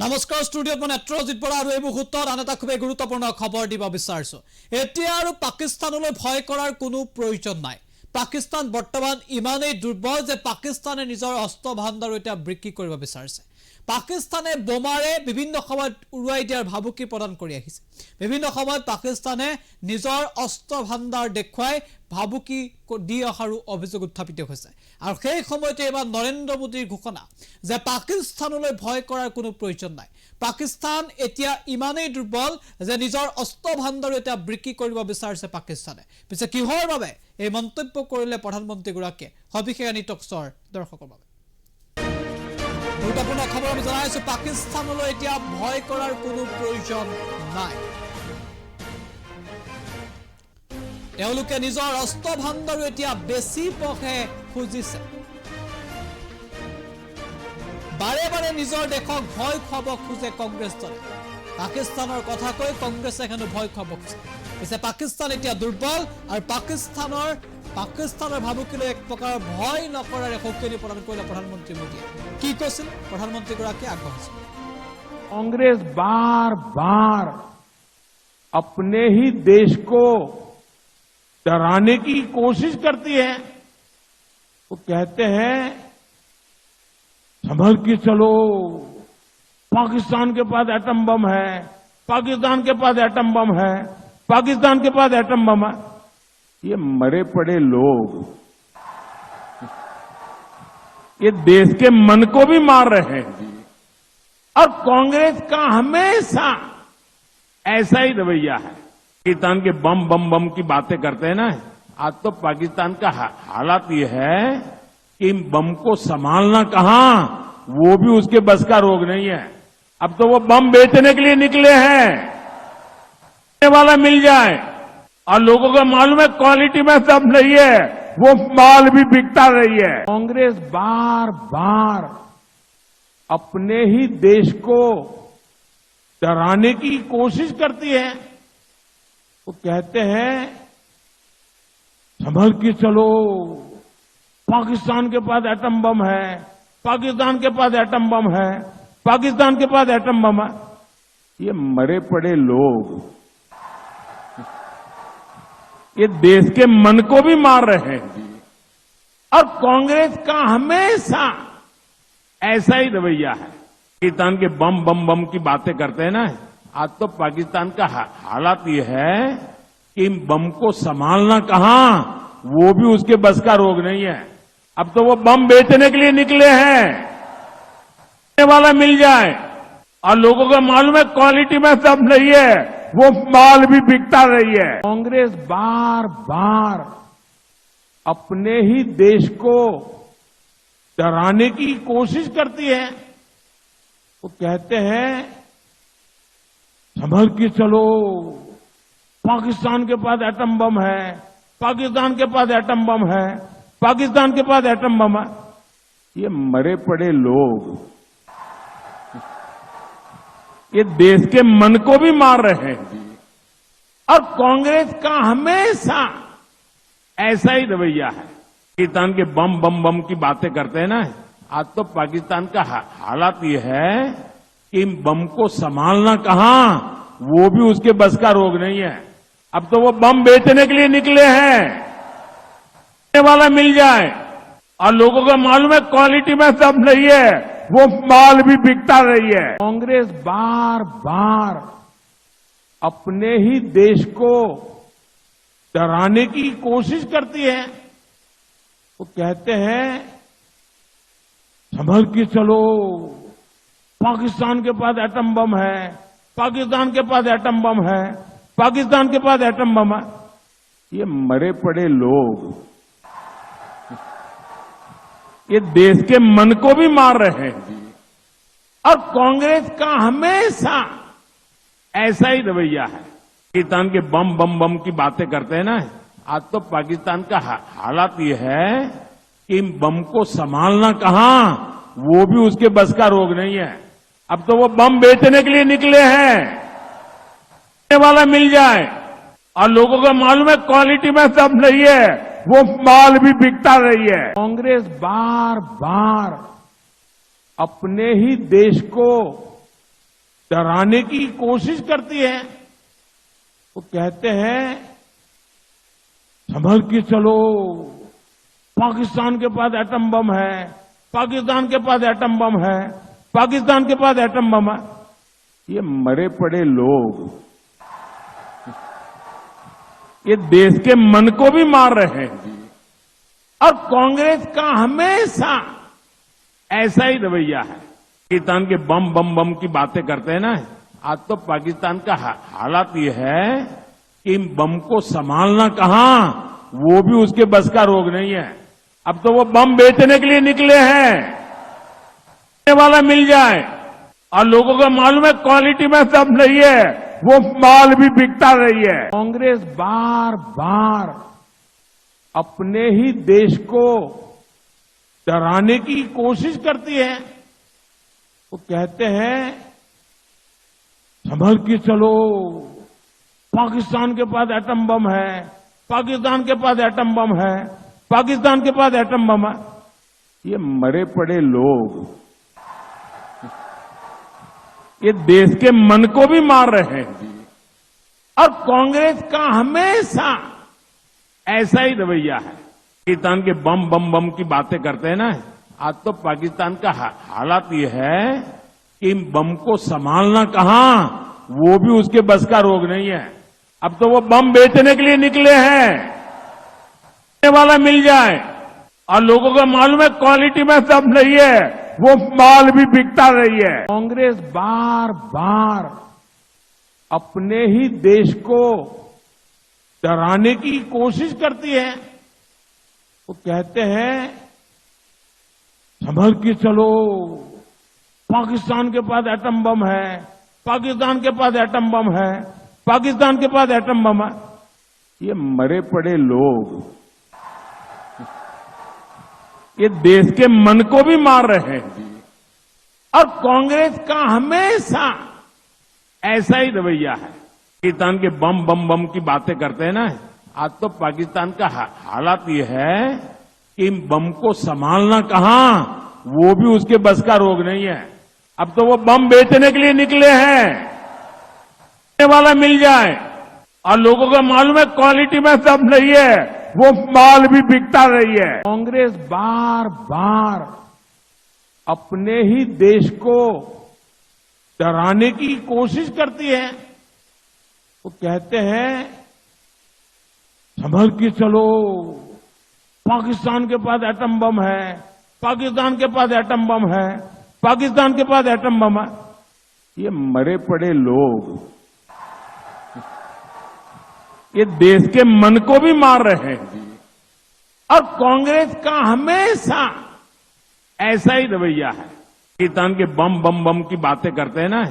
नमस्कार स्टूडियो में नेत्रजित बरा और मुहूर्त आन एटा खूब गुरुत्वपूर्ण खबर দিব বিচাৰিছো এতিয়া আৰু পাকিস্তানলৈ ভয় কৰাৰ কোনো প্ৰয়োজন নাই পাকিস্তান বৰ্তমান ইমানেই দুৰ্বল যে পাকিস্তানে নিজৰ অস্ত্ৰ ভাণ্ডাৰ এটা বিক্ৰী কৰিব বিচাৰিছে পাকিস্তানে বোমাৰে বিভিন্ন সময়ত উৰুৱাই দিয়াৰ ভাবুকি প্ৰদান কৰি আহিছে বিভিন্ন সময়ত পাকিস্তানে নিজৰ অস্ত্ৰ ভাণ্ডাৰ দেখুৱাই ভাবুকি দি অহাৰো অভিযোগ উত্থাপিত হৈছে আৰু সেই সময়তে এবাৰ নৰেন্দ্ৰ মোদীৰ ঘোষণা যে পাকিস্তানলৈ ভয় কৰাৰ কোনো প্ৰয়োজন নাই পাকিস্তান এতিয়া ইমানেই দুৰ্বল যে নিজৰ অস্ত্ৰ ভাণ্ডাৰ এটা বিক্ৰী কৰিব বিচাৰিছে পাকিস্তানে পিছে কিহৰ বাবে এই মন্তব্য কৰিলে প্ৰধানমন্ত্ৰী গৰাকীয়ে সবিশেষ টকছৰ দৰ্শকৰ বাবে গুৰুত্বপূৰ্ণ খবৰ আমি জনাইছো পাকিস্তানলৈ এতিয়া ভয় কৰাৰ কোনো প্ৰয়োজন নাই তেওঁলোকে নিজৰ অস্ত্ৰ ভাণ্ডাৰ এতিয়া বেছি পখে খুজিছে বাৰে বাৰে নিজৰ দেশক ভয় খুৱাব খোজে কংগ্ৰেছ দলে পাকিস্তানৰ কথা কৈ কংগ্ৰেছে হেনো ভয় খুৱাব খোজে পিছে পাকিস্তান এতিয়া দুৰ্বল আৰু পাকিস্তানৰ ভাবুকিলৈ এক প্ৰকাৰ ভয় নকৰাৰ সৌকনি প্ৰদান কৰিলে প্ৰধানমন্ত্ৰী মোদীয়ে কি কৈছিল প্ৰধানমন্ত্ৰী গৰাকীয়ে আগবঢ়াইছিল कांग्रेस बार बार अपने ही देश को डराने की कोशिश करती है वो कहते हैं संभल के चलो पाकिस्तान के पास एटम बम है पाकिस्तान के पास एटम बम है पाकिस्तान के पास एटम बम है ये मरे पड़े लोग ये देश के मन को भी मार रहे हैं और कांग्रेस का हमेशा ऐसा ही रवैया है पाकिस्तान के बम बम बम की बातें करते हैं ना आज तो पाकिस्तान का हालात ये है कि इन बम को संभालना कहां वो भी उसके बस का रोग नहीं है अब तो वो बम बेचने के लिए निकले हैं वाला मिल जाए और लोगों को मालूम है क्वालिटी में सब नहीं है वो माल भी बिकता रही है कांग्रेस बार बार अपने ही देश को डराने की कोशिश करती है वो कहते हैं संभल के चलो पाकिस्तान के पास एटम बम है पाकिस्तान के पास एटम बम है पाकिस्तान के पास एटम बम है ये मरे पड़े लोग ये देश के मन को भी मार रहे हैं और कांग्रेस का हमेशा ऐसा ही रवैया है पाकिस्तान के बम बम बम की बातें करते हैं ना आज तो पाकिस्तान का हालात ये है कि इन बम को संभालना कहां वो भी उसके बस का रोग नहीं है अब तो वो बम बेचने के लिए निकले हैं वाला मिल जाए और लोगों को मालूम है क्वालिटी में सब नहीं है वो माल भी बिकता रही है कांग्रेस बार बार अपने ही देश को डराने की कोशिश करती है वो कहते हैं संभल के चलो पाकिस्तान के पास एटम बम है पाकिस्तान के पास एटम बम है पाकिस्तान के पास एटम बम है ये मरे पड़े लोग ये देश के मन को भी मार रहे हैं और कांग्रेस का हमेशा ऐसा ही रवैया है पाकिस्तान के बम बम बम की बातें करते हैं ना आज तो पाकिस्तान का हालात ये है कि इन बम को संभालना कहां वो भी उसके बस का रोग नहीं है अब तो वो बम बेचने के लिए निकले हैं वाला मिल जाए और लोगों को मालूम है क्वालिटी में सब नहीं है वो माल भी बिकता रही है कांग्रेस बार बार अपने ही देश को डराने की कोशिश करती है वो कहते हैं संभल के चलो पाकिस्तान के पास एटम बम है पाकिस्तान के पास एटम बम है पाकिस्तान के पास एटम बम है ये मरे पड़े लोग ये देश के मन को भी मार रहे हैं और कांग्रेस का हमेशा ऐसा ही रवैया है पाकिस्तान के बम बम बम की बातें करते हैं ना आज तो पाकिस्तान का हालात ये है कि इन बम को संभालना कहां वो भी उसके बस का रोग नहीं है अब तो वो बम बेचने के लिए निकले हैं वाला मिल जाए और लोगों को मालूम है क्वालिटी में सब नहीं है वो माल भी बिकता रही है कांग्रेस बार बार अपने ही देश को डराने की कोशिश करती है। वो कहते हैं संभल के चलो, पाकिस्तान के पास एटम बम है, पाकिस्तान के पास एटम बम है, पाकिस्तान के पास एटम बम है। ये मरे पड़े लोग ये देश के मन को भी मार रहे हैं। और कांग्रेस का हमेशा ऐसा ही रवैया है। पाकिस्तान के बम बम बम की बातें करते हैं ना, आज तो पाकिस्तान का हालात ये है कि इन बम को संभालना कहां, वो भी उसके बस का रोग नहीं है। अब तो वो बम बेचने के लिए निकले हैं, वाला मिल जाए। और लोगों को मालूम है क्वालिटी में सब नहीं है, वो माल भी बिकता रही है। कांग्रेस बार बार अपने ही देश को डराने की कोशिश करती है। वो कहते हैं संभल के चलो, पाकिस्तान के पास एटम बम है, पाकिस्तान के पास एटम बम है, पाकिस्तान के पास एटम बम है। ये मरे पड़े लोग ये देश के मन को भी मार रहे हैं। और कांग्रेस का हमेशा ऐसा ही रवैया है। पाकिस्तान के बम बम बम की बातें करते हैं ना, आज तो पाकिस्तान का हालात ये है कि इन बम को संभालना कहां, वो भी उसके बस का रोग नहीं है। अब तो वो बम बेचने के लिए निकले हैं, वाला मिल जाए। और लोगों को मालूम है क्वालिटी में सब नहीं है, वो माल भी बिकता रही है। कांग्रेस बार बार अपने ही देश को डराने की कोशिश करती है। वो कहते हैं संभल के चलो, पाकिस्तान के पास एटम बम है, पाकिस्तान के पास एटम बम है, पाकिस्तान के पास एटम बम है। ये मरे पड़े लोग ये देश के मन को भी मार रहे हैं। और कांग्रेस का हमेशा ऐसा ही रवैया है। पाकिस्तान के बम बम बम की बातें करते हैं ना, आज तो पाकिस्तान का हालात ये है कि इन बम को संभालना कहां, वो भी उसके बस का रोग नहीं है। अब तो वो बम बेचने के लिए निकले हैं, वाला मिल जाए। और लोगों को मालूम है क्वालिटी में सब नहीं है, वो माल भी बिकता रही है। कांग्रेस बार बार अपने ही देश को डराने की कोशिश करती है। वो कहते हैं संभल के चलो, पाकिस्तान के पास एटम बम है, पाकिस्तान के पास एटम बम है, पाकिस्तान के पास एटम बम है। ये मरे पड़े लोग ये देश के मन को भी मार रहे हैं। और कांग्रेस का हमेशा ऐसा ही रवैया है। पाकिस्तान के बम बम बम की बातें करते हैं ना,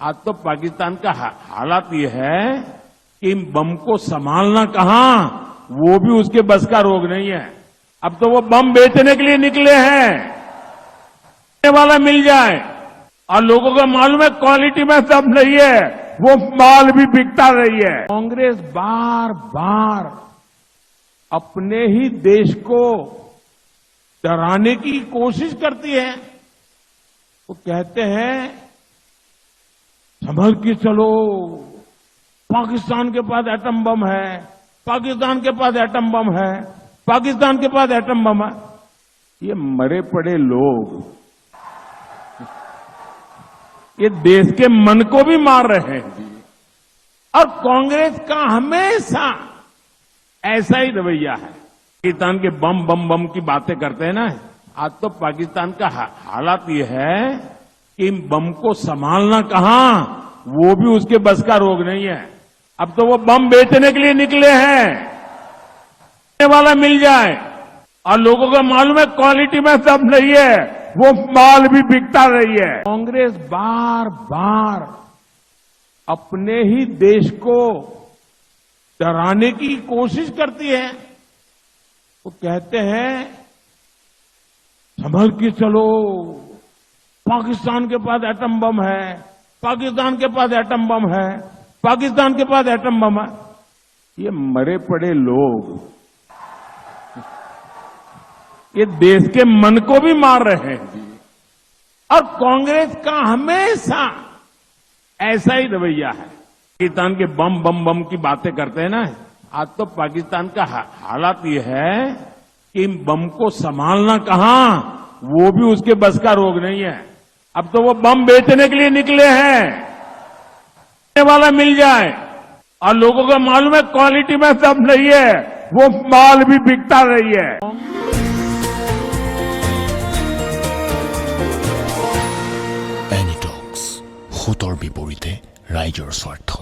आज तो पाकिस्तान का हालात ये है कि इन बम को संभालना कहां, वो भी उसके बस का रोग नहीं है। अब तो वो बम बेचने के लिए निकले हैं, वाला मिल जाए। और लोगों को मालूम है क्वालिटी में सब नहीं है, वो माल भी बिकता रही है। कांग्रेस बार बार अपने ही देश को डराने की कोशिश करती है। वो कहते हैं संभल के चलो, पाकिस्तान के पास एटम बम है, पाकिस्तान के पास एटम बम है, पाकिस्तान के पास एटम बम है। ये मरे पड़े लोग ये देश के मन को भी मार रहे हैं। और कांग्रेस का हमेशा ऐसा ही रवैया है। पाकिस्तान के बम बम बम की बातें करते हैं ना, आज तो पाकिस्तान का हालात ये है कि इन बम को संभालना कहां, वो भी उसके बस का रोग नहीं है। अब तो वो बम बेचने के लिए निकले हैं, वाला मिल जाए। और लोगों को मालूम है क्वालिटी में सब नहीं है, वो माल भी बिकता रही है। कांग्रेस बार बार अपने ही देश को डराने की कोशिश करती है। वो कहते हैं संभल के चलो, पाकिस्तान के पास एटम बम है, पाकिस्तान के पास एटम बम है, पाकिस्तान के पास एटम बम है। ये मरे पड़े लोग ये देश के मन को भी मार रहे हैं। और कांग्रेस का हमेशा ऐसा ही रवैया है। पाकिस्तान के बम बम बम की बातें करते हैं ना, आज तो पाकिस्तान का हालात ये है कि इन बम को संभालना कहां, वो भी उसके बस का रोग नहीं है। अब तो वो बम बेचने के लिए निकले हैं, वाला मिल जाए, और लोगों को मालूम है क्वालिटी में सब नहीं है, वो माल भी बिकता नहीं है। এনিটক্স, হুতৰ বিপৰীতে ৰাইজৰ স্বাৰ্থ।